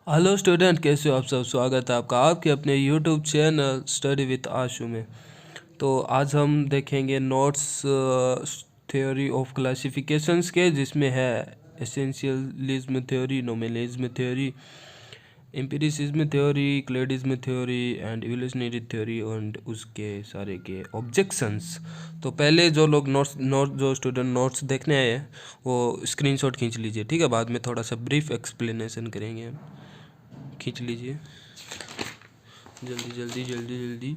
Hello student, कैसे हो आप सब। स्वागत है आपका आपके अपने यूट्यूब चैनल स्टडी विद आशु में। तो आज हम देखेंगे नोट्स थ्योरी ऑफ क्लासिफिकेशंस के, जिसमें है essentialism theory, nominalism theory, empiricism theory, cladism theory and evolutionary theory and उसके सारे के ऑब्जेक्शंस। तो पहले जो लोग जो स्टूडेंट नोट्स देखने आए हैं वो स्क्रीनशॉट खींच लीजिए, ठीक है। बाद में थोड़ा सा ब्रीफ एक्सप्लेनेशन करेंगे हम। खींच लीजिए जल्दी जल्दी जल्दी जल्दी,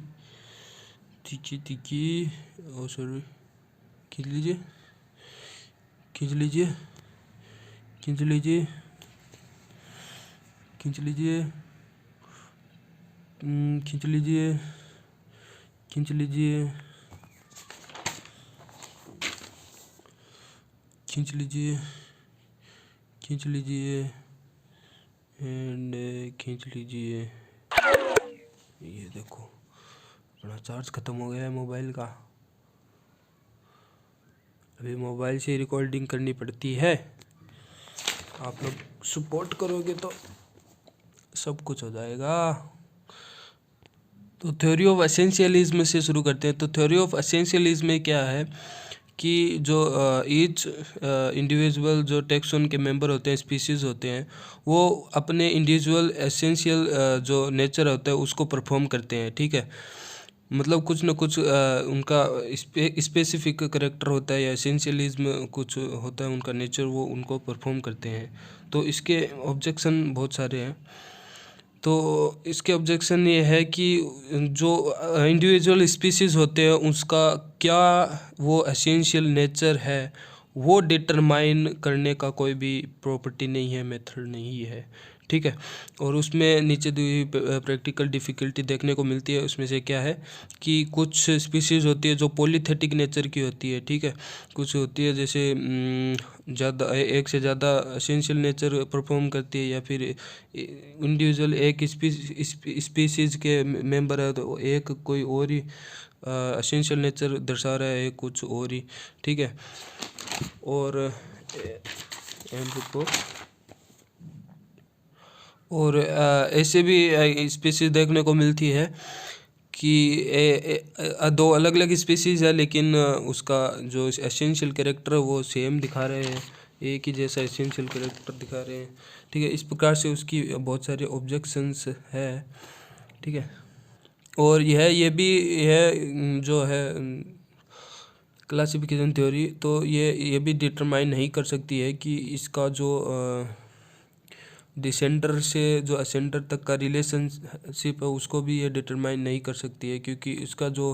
तीखी तीखी। ओ सॉरी, खींच लीजिए खींच लीजिए खींच लीजिए खींच लीजिए खींच लीजिए खींच लीजिए खींच लीजिए खींच लीजिए एंड खींच लीजिए। ये देखो, अपना चार्ज ख़त्म हो गया है मोबाइल का। अभी मोबाइल से रिकॉर्डिंग करनी पड़ती है। आप लोग सपोर्ट करोगे तो सब कुछ हो जाएगा। तो थ्योरी ऑफ एसेंशियलिज्म से शुरू करते हैं। तो थ्योरी ऑफ एसेंशियलिज्म में क्या है कि जो ईच इंडिविजुअल जो टैक्सोन के मेंबर होते हैं, स्पीसीज़ होते हैं, वो अपने इंडिविजुअल एसेंशियल जो नेचर होता है उसको परफॉर्म करते हैं, ठीक है। मतलब कुछ न कुछ उनका स्पेसिफिक करेक्टर होता है या एसेंशियलिज्म कुछ होता है उनका नेचर, वो उनको परफॉर्म करते हैं। तो इसके ऑब्जेक्शन बहुत सारे हैं। तो इसके ऑब्जेक्शन ये है कि जो इंडिविजुअल स्पीसीज़ होते हैं उसका क्या वो एसेंशियल नेचर है, वो डिटरमाइन करने का कोई भी प्रॉपर्टी नहीं है, मेथड नहीं है, ठीक है। और उसमें नीचे दी हुई प्रैक्टिकल डिफ़िकल्टी देखने को मिलती है। उसमें से क्या है कि कुछ स्पीसीज़ होती है जो पॉलीथेटिक नेचर की होती है, ठीक है। कुछ होती है जैसे ज़्यादा एक से ज़्यादा एसेंशियल नेचर परफॉर्म करती है, या फिर इंडिविजुअल एक स्पीसीज़ के मेंबर है तो एक कोई और ही एसेंशियल नेचर दर्शा रहा है, कुछ और ही, ठीक है। और रुको, और ऐसे भी स्पीसीज़ देखने को मिलती है कि दो अलग अलग स्पीसीज़ है, लेकिन उसका जो एसेंशियल कैरेक्टर है वो सेम दिखा रहे हैं, एक ही जैसा एसेंशियल कैरेक्टर दिखा रहे हैं, ठीक है। इस प्रकार से उसकी बहुत सारे ऑब्जेक्शंस है, ठीक है। और ये भी जो है क्लासिफिकेशन थ्योरी, तो ये भी डिटरमाइन नहीं कर सकती है कि इसका जो डिसेंडर से जो असेंडर तक का रिलेशनशिप है उसको भी ये डिटरमाइन नहीं कर सकती है, क्योंकि इसका जो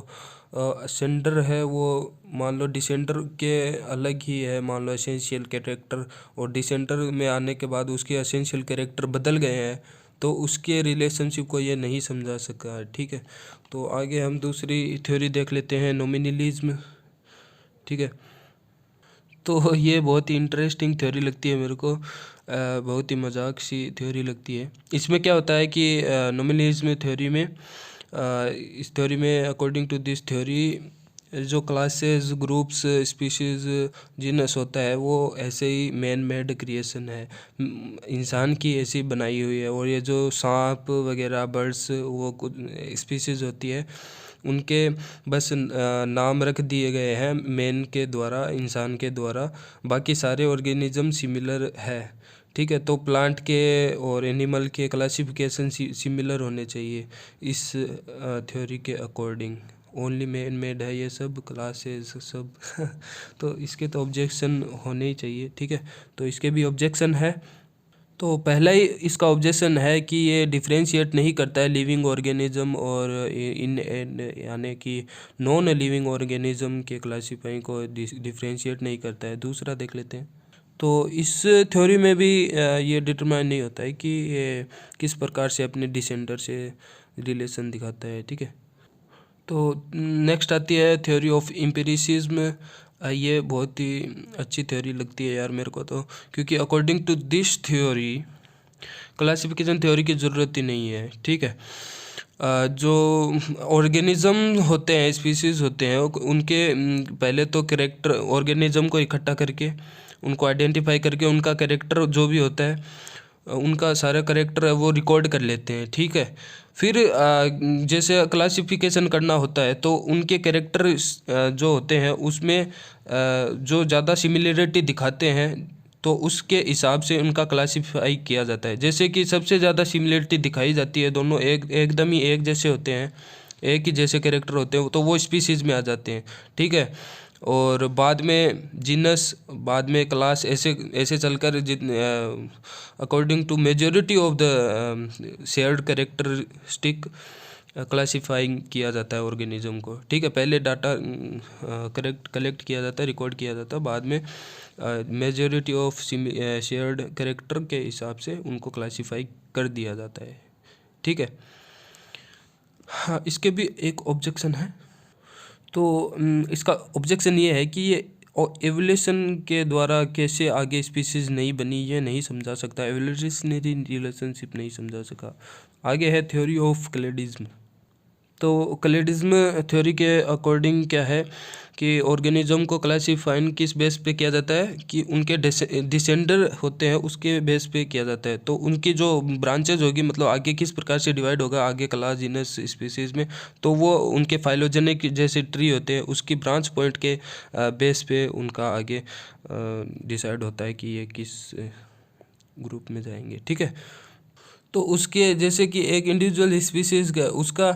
असेंडर है वो मान लो डिसेंडर के अलग ही है, मान लो एसेंशियल कैरेक्टर, और डिसेंडर में आने के बाद उसके एसेंशियल कैरेक्टर बदल गए हैं, तो उसके रिलेशनशिप को ये नहीं समझा सका है, ठीक है। तो आगे हम दूसरी थ्योरी देख लेते हैं, नॉमिनलिज्म, ठीक है। तो ये बहुत ही इंटरेस्टिंग थ्योरी लगती है मेरे को, बहुत ही मजाक सी थ्योरी लगती है। इसमें क्या होता है कि नॉमिनलिज्म थ्योरी में, इस थ्योरी में अकॉर्डिंग टू दिस थ्योरी जो क्लासेस, ग्रुप्स, स्पीशीज़, जीनस होता है वो ऐसे ही मैन मेड क्रिएशन है, इंसान की ऐसी बनाई हुई है। और ये जो सांप वगैरह, बर्ड्स, वो कुछ स्पीशीज़ होती है उनके बस नाम रख दिए गए हैं मैन के द्वारा, इंसान के द्वारा। बाकी सारे ऑर्गेनिज्म सिमिलर है, ठीक है। तो प्लांट के और एनिमल के क्लासिफिकेशन सिमिलर होने चाहिए इस थ्योरी के अकॉर्डिंग। ओनली मैन मेड है ये सब क्लासेस सब तो इसके तो ऑब्जेक्शन होने ही चाहिए, ठीक है। तो इसके भी ऑब्जेक्शन है। तो पहला ही इसका ऑब्जेक्शन है कि ये डिफ्रेंशिएट नहीं करता है लिविंग ऑर्गेनिज्म और इन यानी कि नॉन लिविंग ऑर्गेनिज्म के क्लासीफाइंग को डिफ्रेंशिएट नहीं करता है। दूसरा देख लेते हैं। तो इस थ्योरी में भी ये डिटरमाइन नहीं होता है कि ये किस प्रकार से अपने डिसेंडर से रिलेशन दिखाता है, ठीक है। तो नेक्स्ट आती है थ्योरी ऑफ एम्पिरिसिज्म। ये बहुत ही अच्छी थ्योरी लगती है यार मेरे को तो, क्योंकि according to this theory classification theory की ज़रूरत ही नहीं है, ठीक है। जो ऑर्गेनिज्म होते हैं, स्पीसीज़ होते हैं, उनके पहले तो कैरेक्टर, ऑर्गेनिज्म को इकट्ठा करके उनको आइडेंटिफाई करके उनका कैरेक्टर जो भी होता है उनका सारा करेक्टर है वो रिकॉर्ड कर लेते हैं, ठीक है। फिर जैसे क्लासिफिकेशन करना होता है तो उनके कैरेक्टर जो होते हैं उसमें जो ज़्यादा सिमिलरिटी दिखाते हैं तो उसके हिसाब से उनका क्लासिफाई किया जाता है। जैसे कि सबसे ज़्यादा सिमिलरिटी दिखाई जाती है, दोनों एकदम ही एक जैसे होते हैं, एक ही जैसे कैरेक्टर होते हैं, तो वो स्पीसीज़ में आ जाते हैं, ठीक है। और बाद में जीनस, बाद में क्लास, ऐसे ऐसे चलकर according to majority of the shared characteristic classifying किया जाता है ऑर्गेनिज्म को, ठीक है। पहले डाटा कलेक्ट किया जाता है, रिकॉर्ड किया जाता है, बाद में मेजॉरिटी ऑफ शेयर्ड कैरेक्टर के हिसाब से उनको क्लासीफाई कर दिया जाता है, ठीक है। हाँ, इसके भी एक ऑब्जेक्शन है। तो इसका ऑब्जेक्शन ये है कि ये एवोल्यूशन के द्वारा कैसे आगे स्पीसीज नहीं बनी, ये नहीं समझा सकता, एवोल्यूशनरी रिलेशनशिप नहीं समझा सका। आगे है थ्योरी ऑफ क्लेडिज्म। तो क्लेडिज्म थ्योरी के अकॉर्डिंग क्या है कि ऑर्गेनिज्म को क्लासीफाइन किस बेस पे किया जाता है कि उनके डिसेंडर होते हैं उसके बेस पे किया जाता है। तो उनकी जो ब्रांचेज होगी, मतलब आगे किस प्रकार से डिवाइड होगा आगे क्लास, जीनस, स्पीसीज में, तो वो उनके फाइलोजेनिक जैसे ट्री होते हैं उसकी ब्रांच पॉइंट के बेस पे उनका आगे डिसाइड होता है कि ये किस ग्रुप में जाएंगे, ठीक है। तो उसके जैसे कि एक इंडिविजुअल स्पीसीज का उसका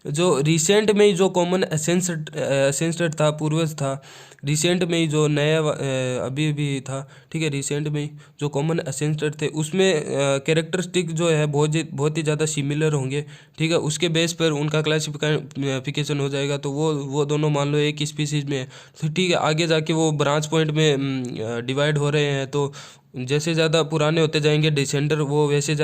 जो रिसेंट में ही जो कॉमन एसेंस्टर था, पूर्वज था, रिसेंट में ही जो नया अभी भी था, ठीक है, रिसेंट में ही जो कॉमन एसेंस्टर थे उसमें कैरेक्टरिस्टिक जो है बहुत ही ज़्यादा सिमिलर होंगे, ठीक है। उसके बेस पर उनका क्लासिफिकेशन हो जाएगा। तो वो दोनों मान लो एक स्पीसीज में है, तो ठीक है, आगे जाके वो ब्रांच पॉइंट में डिवाइड हो रहे हैं। तो जैसे ज़्यादा पुराने होते जाएंगे डिसेंडर, वो वैसे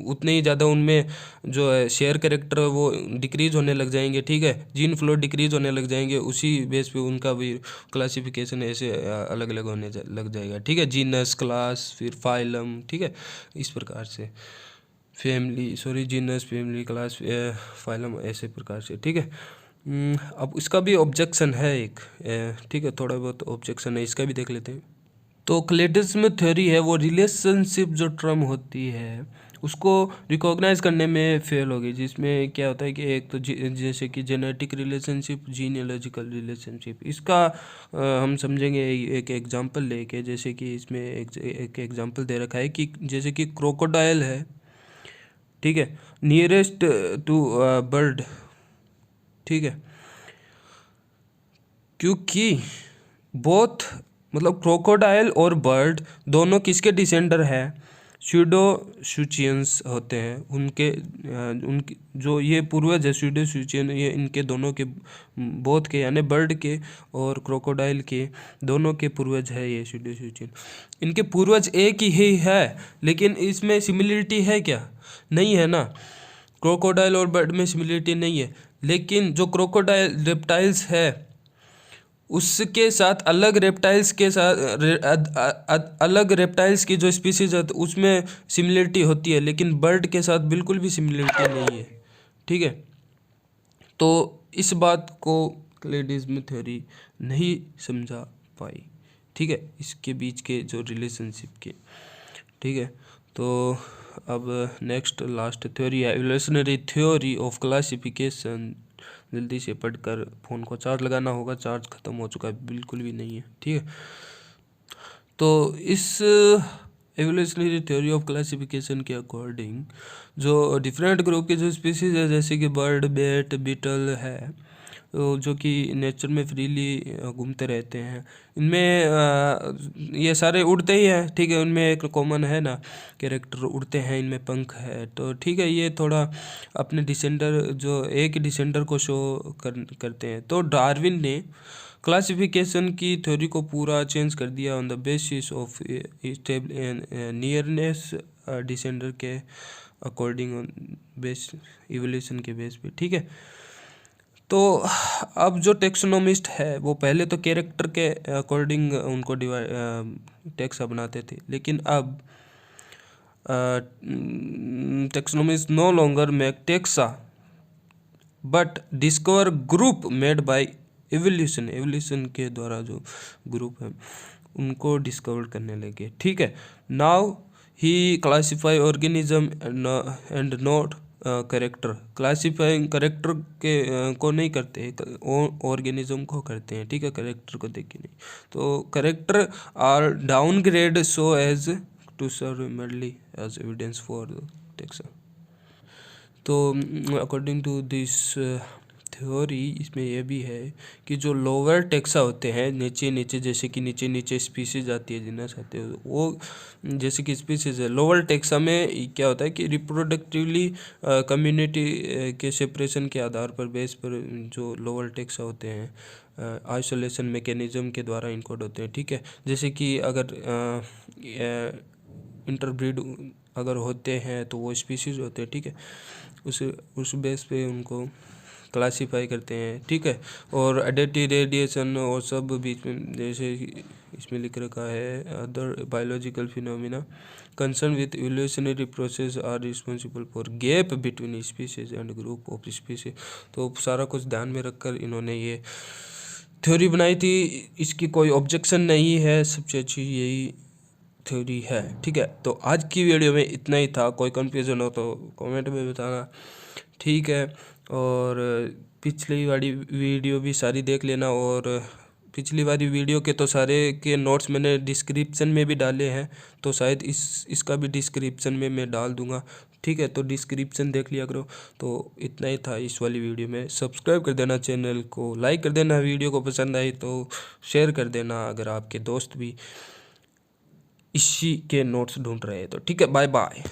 उतने ही ज़्यादा उनमें जो है शेयर कैरेक्टर वो डिक्रीज होने लग जाएंगे, ठीक है, जीन फ्लो डिक्रीज होने लग जाएंगे। उसी बेस पे उनका भी क्लासिफिकेशन ऐसे अलग अलग होने लग जाएगा, ठीक है। जीनस, क्लास, फिर फाइलम, ठीक है, इस प्रकार से जीनस, फैमिली, क्लास, फाइलम, ऐसे प्रकार से, ठीक है। अब इसका भी ऑब्जेक्शन है एक, ठीक है, थोड़ा बहुत ऑब्जेक्शन है, इसका भी देख लेते हैं। तो क्लेडिज्म थ्योरी है वो रिलेशनशिप जो टर्म होती है उसको रिकॉग्नाइज करने में फेल होगी, जिसमें क्या होता है कि एक तो जैसे कि जेनेटिक रिलेशनशिप, जीनियोलॉजिकल रिलेशनशिप, इसका हम समझेंगे एक एग्जांपल लेके। जैसे कि इसमें एक एग्जांपल दे रखा है कि जैसे कि क्रोकोडाइल है, ठीक है, नियरेस्ट टू बर्ड, ठीक है, क्योंकि बोथ मतलब क्रोकोडाइल और बर्ड दोनों किसके डिसेंडर हैं, स्यूडोसूचियंस होते हैं। उनके जो ये पूर्वज है स्यूडोसूचियन, ये इनके दोनों के, बोथ के यानी बर्ड के और क्रोकोडाइल के दोनों के पूर्वज है ये स्यूडोसूचियन। इनके पूर्वज एक ही है, लेकिन इसमें सिमिलरिटी है क्या? नहीं है ना। क्रोकोडाइल और बर्ड में सिमिलरिटी नहीं है, लेकिन जो क्रोकोडाइल रेप्टाइल्स है उसके साथ अलग रेप्टाइल्स के साथ अलग रेप्टाइल्स की जो स्पीसीज है उसमें सिमिलरिटी होती है, लेकिन बर्ड के साथ बिल्कुल भी सिमिलरिटी नहीं है, ठीक है। तो इस बात को क्लेडिज्म थ्योरी नहीं समझा पाई, ठीक है, इसके बीच के जो रिलेशनशिप के, ठीक है। तो अब नेक्स्ट लास्ट थ्योरी है एवोल्यूशनरी थ्योरी ऑफ क्लासिफिकेशन। जल्दी से पढ़कर फ़ोन को चार्ज लगाना होगा, चार्ज ख़त्म हो चुका है, बिल्कुल भी नहीं है, ठीक है। तो इस एवोल्यूशनरी थ्योरी ऑफ क्लासिफिकेशन के अकॉर्डिंग जो डिफरेंट ग्रुप के जो स्पीसीज है जैसे कि बर्ड, बैट, बीटल है, जो कि नेचर में फ्रीली घूमते रहते हैं, इनमें ये सारे उड़ते ही हैं, ठीक है। उनमें एक कॉमन है ना कैरेक्टर, उड़ते हैं, इनमें पंख है, तो ठीक है, ये थोड़ा अपने डिसेंडर जो एक डिसेंडर को शो करते हैं। तो डार्विन ने क्लासिफिकेशन की थ्योरी को पूरा चेंज कर दिया on the basis of nearness descender के अकॉर्डिंग बेस इवोल्यूशन के बेस पे, ठीक है। तो अब जो टेक्सोनोमिस्ट है वो पहले तो कैरेक्टर के अकॉर्डिंग उनको टेक्सा बनाते थे, लेकिन अब taxonomist no longer make taxa but discover group made by evolution के द्वारा जो ग्रुप है उनको डिस्कवर करने लगे, ठीक है। Now he classify organism and not character. Classifying character के को नहीं करते, ऑर्गेनिज्म को करते हैं, ठीक है, करेक्टर को देख के नहीं। तो character are downgrade so as to serve merely as evidence for taxa. तो अकॉर्डिंग टू दिस थ्योरी इसमें यह भी है कि जो लोअर टेक्सा होते हैं, नीचे नीचे जैसे कि नीचे नीचे स्पीसीज आती है जिन्हें आते हो, वो जैसे कि स्पीसीज है लोअर टेक्सा में क्या होता है कि रिप्रोडक्टिवली कम्युनिटी के सेपरेशन के आधार पर बेस पर जो लोअर टेक्सा होते हैं आइसोलेशन मैकेनिज्म के द्वारा इनकोड होते हैं, ठीक है। जैसे कि अगर इंटरब्रीड अगर होते हैं तो वो स्पीसीज होते हैं, ठीक है, उस बेस पे उनको क्लासीफाई करते हैं, ठीक है। और एडिटिव रेडिएशन और सब बीच में, जैसे इसमें लिख रखा है other biological phenomena concern with evolutionary process are responsible for gap between species and group of species. तो सारा कुछ ध्यान में रखकर इन्होंने ये थ्योरी बनाई थी। इसकी कोई ऑब्जेक्शन नहीं है, सबसे अच्छी यही थ्योरी है, ठीक है। तो आज की वीडियो में इतना ही था, कोई कन्फ्यूज़न हो तो कमेंट में बताना, ठीक है। और पिछली वाली वीडियो भी सारी देख लेना, और पिछली वाली वीडियो के तो सारे के नोट्स मैंने डिस्क्रिप्शन में भी डाले हैं, तो शायद इसका भी डिस्क्रिप्शन में मैं डाल दूंगा, ठीक है। तो डिस्क्रिप्शन देख लिया करो। तो इतना ही था इस वाली वीडियो में। सब्सक्राइब कर देना चैनल को, लाइक कर देना, वीडियो को पसंद आई तो शेयर कर देना अगर आपके दोस्त भी इसी के नोट्स ढूंढ रहे हैं तो, ठीक है। Bye bye.